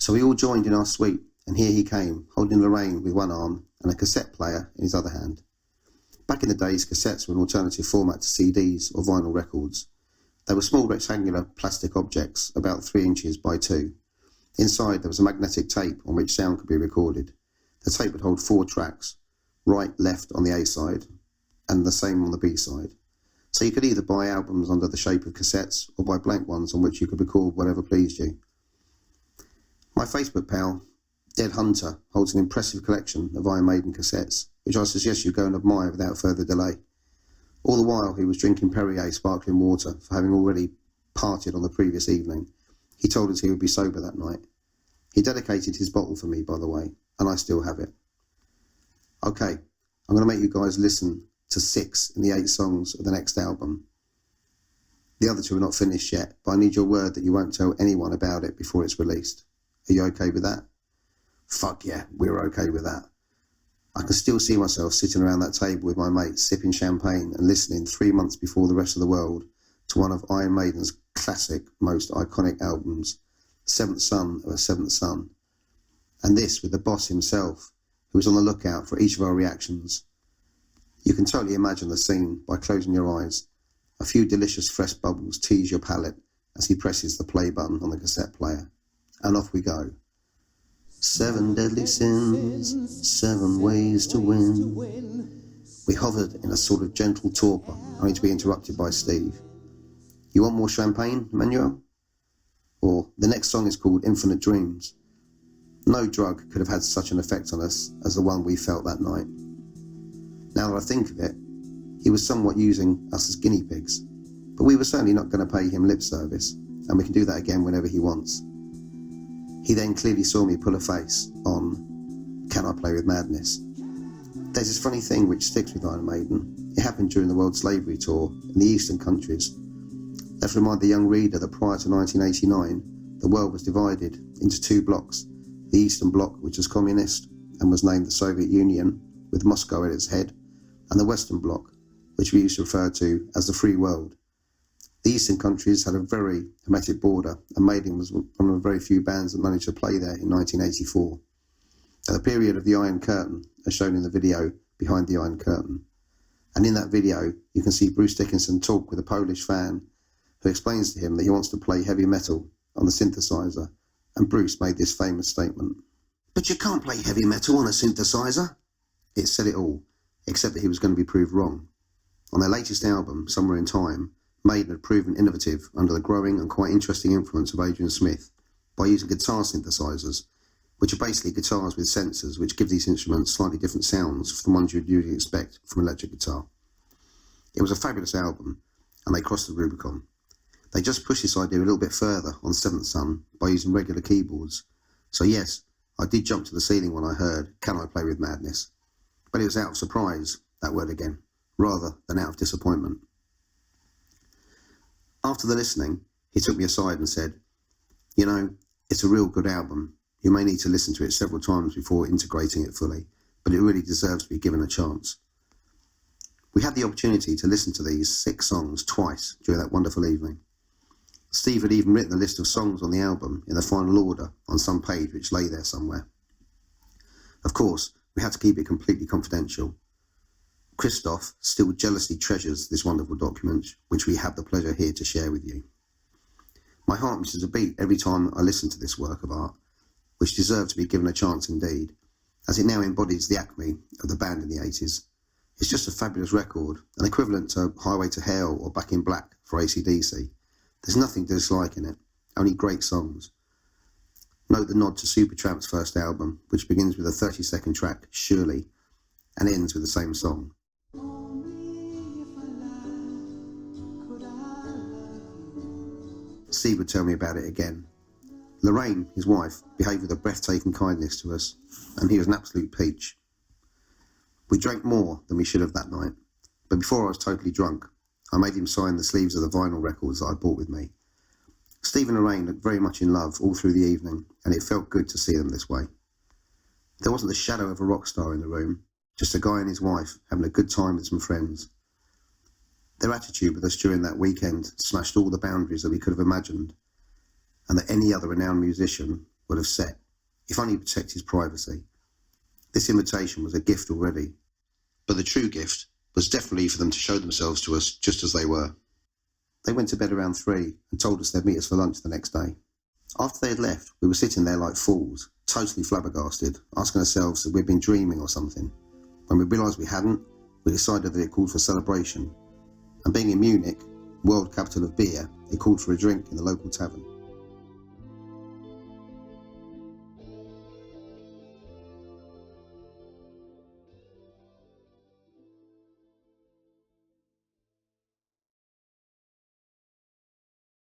So we all joined in our suite, and here he came, holding Lorraine with one arm and a cassette player in his other hand. Back in the days, cassettes were an alternative format to CDs or vinyl records. They were small rectangular plastic objects, about 3 inches by 2. Inside there was a magnetic tape on which sound could be recorded. The tape would hold 4 tracks, right, left on the A side, and the same on the B side. So you could either buy albums under the shape of cassettes or buy blank ones on which you could record whatever pleased you. My Facebook pal, Dead Hunter, holds an impressive collection of Iron Maiden cassettes, which I suggest you go and admire without further delay. All the while he was drinking Perrier sparkling water for having already partied on the previous evening. He told us he would be sober that night. He dedicated his bottle for me, by the way, and I still have it. Okay, I'm going to make you guys listen to 6 in the 8 songs of the next album. The other 2 are not finished yet, but I need your word that you won't tell anyone about it before it's released. Are you okay with that? Fuck yeah, we're okay with that. I can still see myself sitting around that table with my mates, sipping champagne and listening 3 months before the rest of the world to one of Iron Maiden's classic, most iconic albums, Seventh Son of a Seventh Son. And this with the boss himself, who was on the lookout for each of our reactions. You can totally imagine the scene by closing your eyes. A few delicious fresh bubbles tease your palate as he presses the play button on the cassette player. And off we go. 7 deadly sins, 7 ways to win. We hovered in a sort of gentle torpor, only to be interrupted by Steve. You want more champagne, Manuel? Or, the next song is called Infinite Dreams. No drug could have had such an effect on us as the one we felt that night. Now that I think of it, he was somewhat using us as guinea pigs, but we were certainly not going to pay him lip service, and we can do that again whenever he wants. He then clearly saw me pull a face on Can I Play With Madness? There's this funny thing which sticks with Iron Maiden. It happened during the World Slavery Tour in the Eastern countries. Let's remind the young reader that prior to 1989, the world was divided into 2 blocks. The Eastern Bloc, which was communist and was named the Soviet Union, with Moscow at its head, and the Western Bloc, which we used to refer to as the Free World. The Eastern countries had a very hermetic border, and Maiden was one of the very few bands that managed to play there in 1984. At the period of the Iron Curtain, as shown in the video Behind the Iron Curtain. And in that video, you can see Bruce Dickinson talk with a Polish fan who explains to him that he wants to play heavy metal on the synthesizer, and Bruce made this famous statement. "But you can't play heavy metal on a synthesizer." It said it all, except that he was going to be proved wrong. On their latest album, Somewhere in Time, Maiden had proven innovative under the growing and quite interesting influence of Adrian Smith by using guitar synthesizers, which are basically guitars with sensors which give these instruments slightly different sounds from the ones you'd usually expect from electric guitar. It was a fabulous album, and they crossed the Rubicon. They just pushed this idea a little bit further on Seventh Son by using regular keyboards. So yes, I did jump to the ceiling when I heard Can I Play With Madness? But it was out of surprise, that word again, rather than out of disappointment. After the listening, he took me aside and said, "You know, it's a real good album. You may need to listen to it several times before integrating it fully, but it really deserves to be given a chance." We had the opportunity to listen to these 6 songs twice during that wonderful evening. Steve had even written a list of songs on the album in the final order on some page which lay there somewhere. Of course, we had to keep it completely confidential. Christoph still jealously treasures this wonderful document, which we have the pleasure here to share with you. My heart misses a beat every time I listen to this work of art, which deserved to be given a chance indeed, as it now embodies the acme of the band in the 80s. It's just a fabulous record, an equivalent to Highway to Hell or Back in Black for AC/DC. There's nothing to dislike in it, only great songs. Note the nod to Supertramp's first album, which begins with a 30-second track, Surely, and ends with the same song. Steve would tell me about it again. Lorraine, his wife, behaved with a breathtaking kindness to us, and he was an absolute peach. We drank more than we should have that night, but before I was totally drunk, I made him sign the sleeves of the vinyl records that I bought with me. Steve and Lorraine looked very much in love all through the evening, and it felt good to see them this way. There wasn't the shadow of a rock star in the room, just a guy and his wife having a good time with some friends. Their attitude with us during that weekend smashed all the boundaries that we could have imagined, and that any other renowned musician would have set, if only to protect his privacy. This invitation was a gift already, but the true gift was definitely for them to show themselves to us just as they were. They went to bed around 3 and told us they'd meet us for lunch the next day. After they had left, we were sitting there like fools, totally flabbergasted, asking ourselves if we'd been dreaming or something. When we realised we hadn't, we decided that it called for celebration. And being in Munich, world capital of beer, it called for a drink in the local tavern.